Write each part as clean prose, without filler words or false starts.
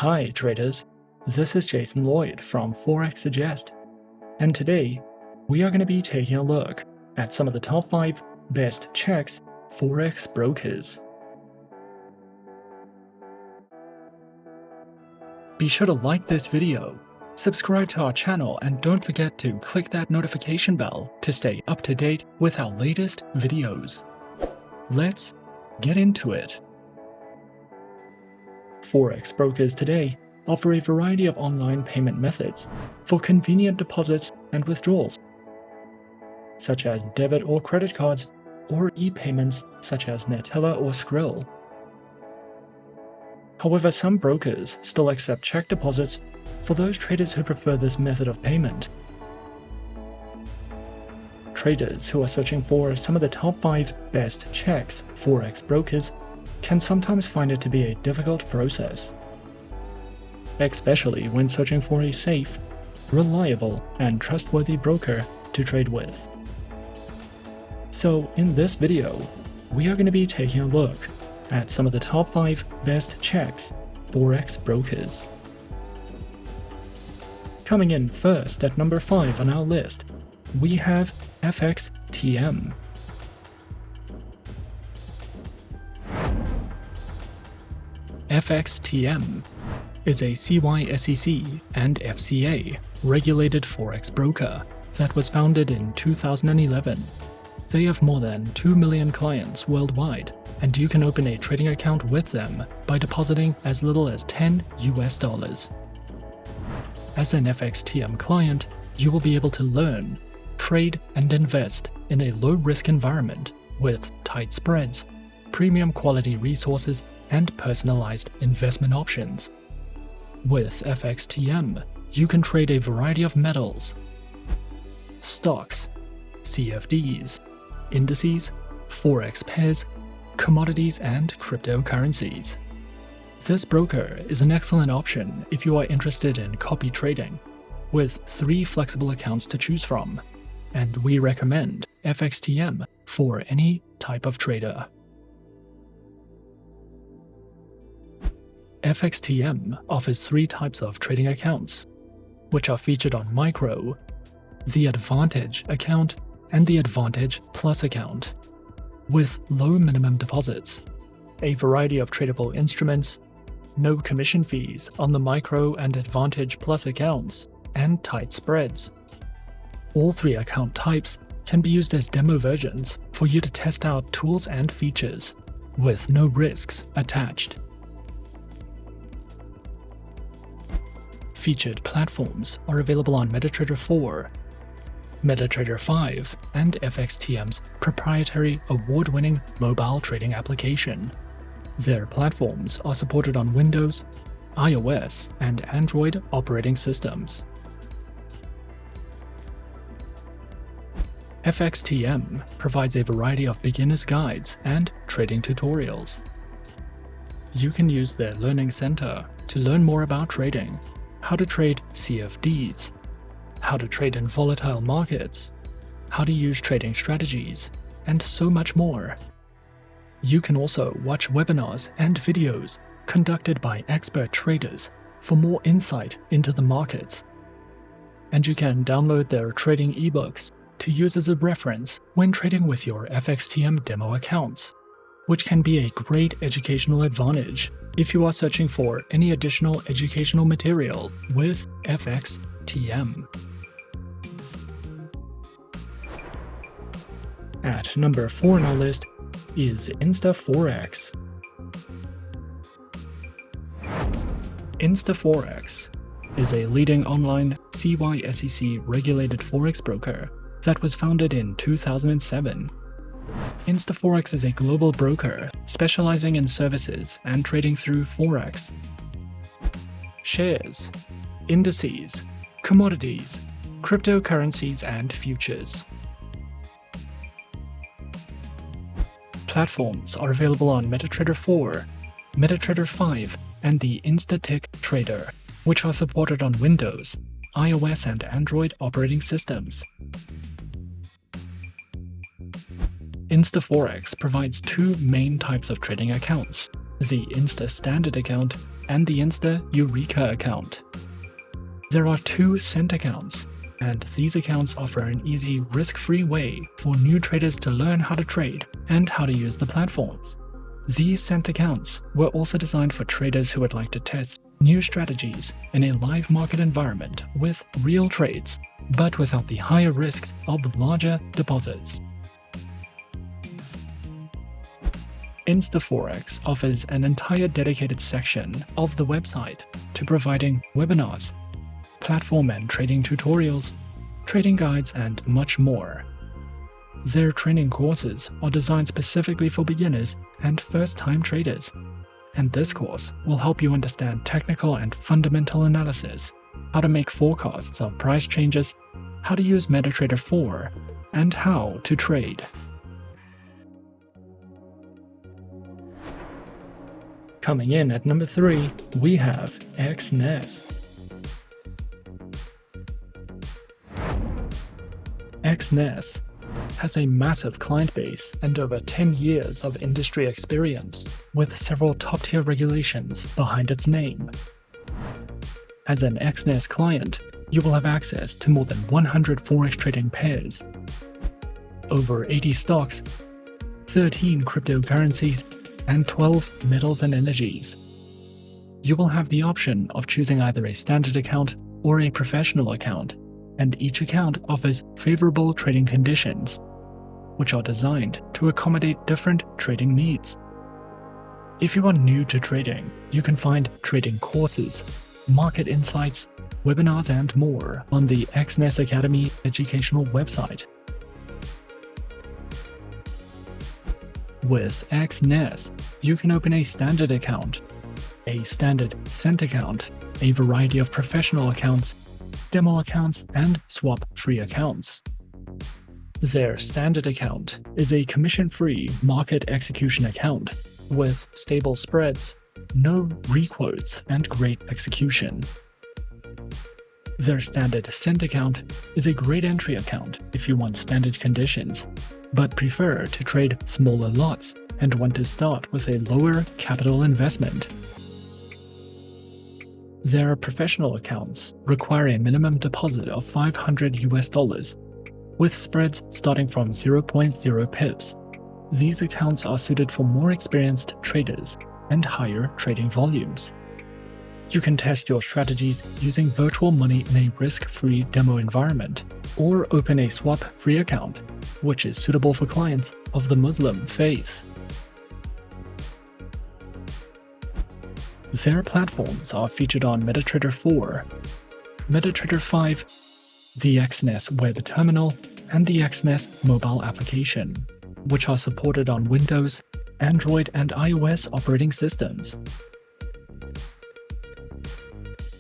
Hi traders, this is Jason Lloyd from Forexsuggest, and today we are going to be taking a look at some of the top 5 best checks Forex brokers. Be sure to like this video, subscribe to our channel, and don't forget to click that notification bell to stay up to date with our latest videos. Let's get into it. Forex brokers today offer a variety of online payment methods for convenient deposits and withdrawals, such as debit or credit cards, or e-payments such as Neteller or Skrill. However, some brokers still accept check deposits for those traders who prefer this method of payment. Traders who are searching for some of the top 5 best checks Forex brokers can sometimes find it to be a difficult process, especially when searching for a safe, reliable, and trustworthy broker to trade with. So in this video, we are going to be taking a look at some of the top 5 best checks Forex brokers. Coming in first at number 5 on our list, we have FXTM. FXTM is a CySEC and FCA-regulated Forex broker that was founded in 2011. They have more than 2 million clients worldwide, and you can open a trading account with them by depositing as little as $10 US. As an FXTM client, you will be able to learn, trade, and invest in a low-risk environment with tight spreads, premium quality resources, and personalized investment options. With FXTM, you can trade a variety of metals, stocks, CFDs, indices, Forex pairs, commodities, and cryptocurrencies. This broker is an excellent option if you are interested in copy trading, with 3 flexible accounts to choose from, and we recommend FXTM for any type of trader. FXTM offers 3 types of trading accounts, which are featured on Micro, the Advantage account, and the Advantage Plus account, with low minimum deposits, a variety of tradable instruments, no commission fees on the Micro and Advantage Plus accounts, and tight spreads. All 3 account types can be used as demo versions for you to test out tools and features, with no risks attached. Featured platforms are available on MetaTrader 4, MetaTrader 5, and FXTM's proprietary award-winning mobile trading application. Their platforms are supported on Windows, iOS, and Android operating systems. FXTM provides a variety of beginner's guides and trading tutorials. You can use their Learning Center to learn more about trading, how to trade CFDs, how to trade in volatile markets, how to use trading strategies, and so much more. You can also watch webinars and videos conducted by expert traders for more insight into the markets. And you can download their trading ebooks to use as a reference when trading with your FXTM demo accounts, which can be a great educational advantage if you are searching for any additional educational material with FXTM. At number 4 on our list is InstaForex. InstaForex is a leading online CySEC-regulated Forex broker that was founded in 2007. InstaForex is a global broker specializing in services and trading through Forex, shares, indices, commodities, cryptocurrencies, and futures. Platforms are available on MetaTrader 4, MetaTrader 5, and the Instatick Trader, which are supported on Windows, iOS, and Android operating systems. InstaForex provides 2 main types of trading accounts, the Insta Standard account, and the Insta Eureka account. There are 2 cent accounts, and these accounts offer an easy, risk-free way for new traders to learn how to trade and how to use the platforms. These cent accounts were also designed for traders who would like to test new strategies in a live market environment with real trades, but without the higher risks of larger deposits. InstaForex offers an entire dedicated section of the website to providing webinars, platform and trading tutorials, trading guides, and much more. Their training courses are designed specifically for beginners and first-time traders, and this course will help you understand technical and fundamental analysis, how to make forecasts of price changes, how to use MetaTrader 4, and how to trade. Coming in at number 3, we have Exness. Exness has a massive client base and over 10 years of industry experience, with several top-tier regulations behind its name. As an Exness client, you will have access to more than 100 Forex trading pairs, over 80 stocks, 13 cryptocurrencies, and 12 metals and energies. You will have the option of choosing either a standard account or a professional account, and each account offers favorable trading conditions, which are designed to accommodate different trading needs. If you are new to trading, you can find trading courses, market insights, webinars, and more on the Exness Academy educational website. With Exness, you can open a standard account, a standard cent account, a variety of professional accounts, demo accounts, and swap-free accounts. Their standard account is a commission-free market execution account with stable spreads, no requotes, and great execution. Their standard cent account is a great entry account if you want standard conditions, but prefer to trade smaller lots and want to start with a lower capital investment. Their professional accounts require a minimum deposit of $500 with spreads starting from 0.0 pips. These accounts are suited for more experienced traders and higher trading volumes. You can test your strategies using virtual money in a risk-free demo environment, or open a swap-free account, which is suitable for clients of the Muslim faith. Their platforms are featured on MetaTrader 4, MetaTrader 5, the Exness web terminal, and the Exness mobile application, which are supported on Windows, Android, and iOS operating systems.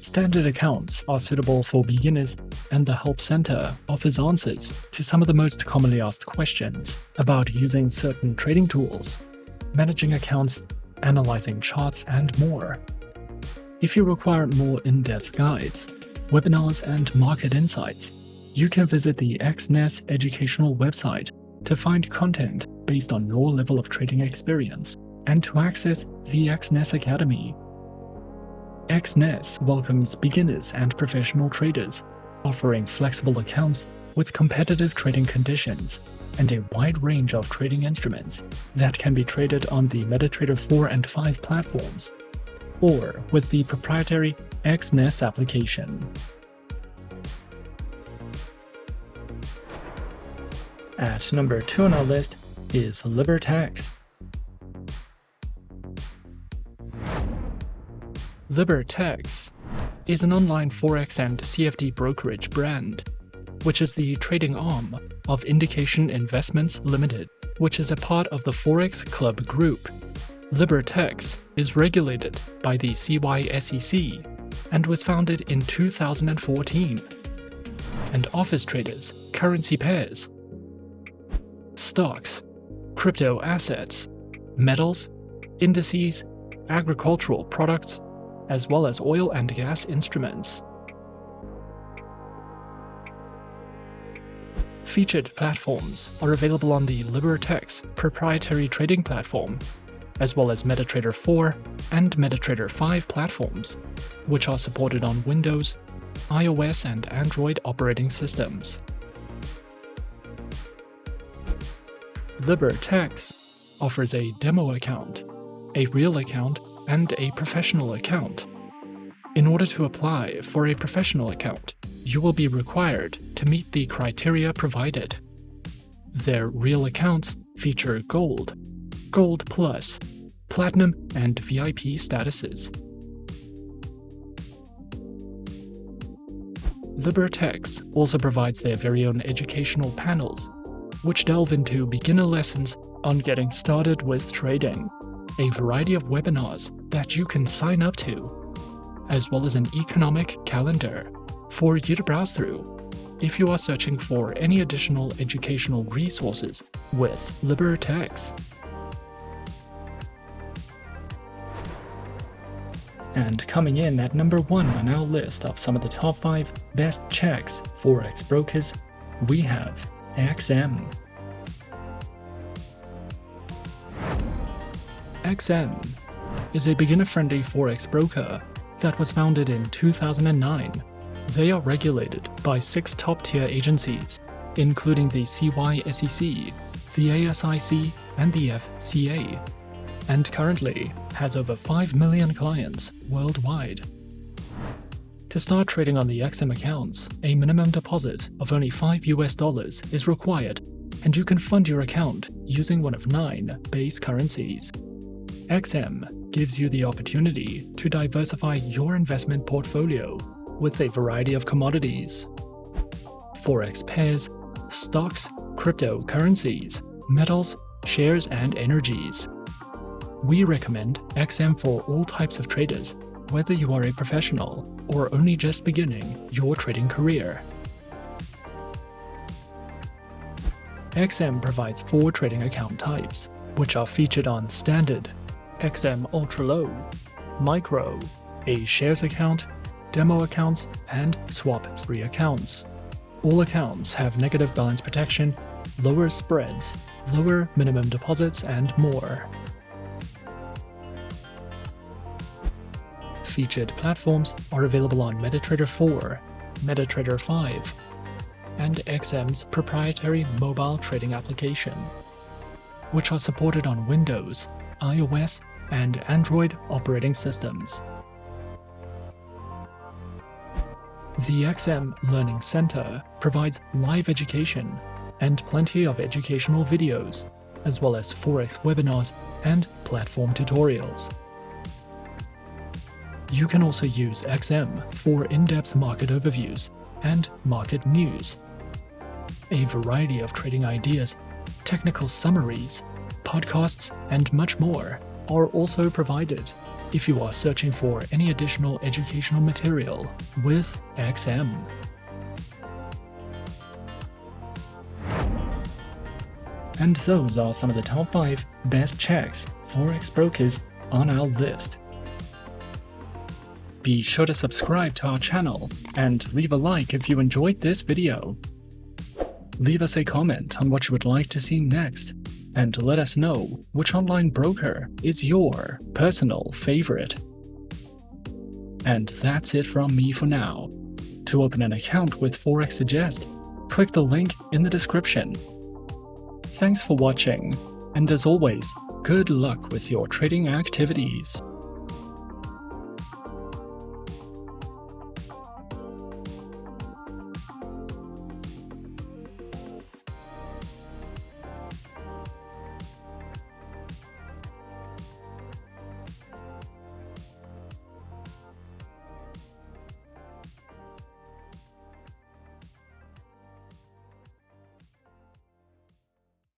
Standard accounts are suitable for beginners, and the Help Center offers answers to some of the most commonly asked questions about using certain trading tools, managing accounts, analyzing charts, and more. If you require more in-depth guides, webinars, and market insights, you can visit the Exness educational website to find content based on your level of trading experience and to access the Exness Academy. Exness welcomes beginners and professional traders, offering flexible accounts with competitive trading conditions and a wide range of trading instruments that can be traded on the MetaTrader 4 and 5 platforms, or with the proprietary Exness application. At number 2 on our list is Libertex. Libertex is an online Forex and CFD brokerage brand, which is the trading arm of Indication Investments Limited, which is a part of the Forex Club Group. Libertex is regulated by the CySEC and was founded in 2014 and offers traders currency pairs, stocks, crypto assets, metals, indices, agricultural products, as well as oil and gas instruments. Featured platforms are available on the Libertex proprietary trading platform, as well as MetaTrader 4 and MetaTrader 5 platforms, which are supported on Windows, iOS and Android operating systems. Libertex offers a demo account, a real account, and a professional account. In order to apply for a professional account, you will be required to meet the criteria provided. Their real accounts feature Gold, Gold Plus, Platinum, and VIP statuses. Libertex also provides their very own educational panels, which delve into beginner lessons on getting started with trading, a variety of webinars that you can sign up to, as well as an economic calendar for you to browse through if you are searching for any additional educational resources with Libertex. And coming in at number 1 on our list of some of the top 5 best checks forex brokers, we have XM. XM is a beginner-friendly forex broker that was founded in 2009. They are regulated by 6 top-tier agencies, including the CySEC, the ASIC, and the FCA, and currently has over 5 million clients worldwide. To start trading on the XM accounts, a minimum deposit of only $5 is required, and you can fund your account using one of 9 base currencies. XM gives you the opportunity to diversify your investment portfolio with a variety of commodities, forex pairs, stocks, cryptocurrencies, metals, shares, and energies. We recommend XM for all types of traders, whether you are a professional or only just beginning your trading career. XM provides 4 trading account types, which are featured on Standard, XM Ultra Low, Micro, a shares account, demo accounts, and swap 3 accounts. All accounts have negative balance protection, lower spreads, lower minimum deposits, and more. Featured platforms are available on MetaTrader 4, MetaTrader 5, and XM's proprietary mobile trading application, which are supported on Windows, iOS, and Android operating systems. The XM Learning Center provides live education and plenty of educational videos, as well as Forex webinars and platform tutorials. You can also use XM for in-depth market overviews and market news. A variety of trading ideas, technical summaries, podcasts, and much more are also provided if you are searching for any additional educational material with XM. And those are some of the top 5 best checks forex brokers on our list. Be sure to subscribe to our channel and leave a like if you enjoyed this video. Leave us a comment on what you would like to see next, and let us know which online broker is your personal favorite. And that's it from me for now. To open an account with Forexsuggest, click the link in the description. Thanks for watching, and as always, good luck with your trading activities.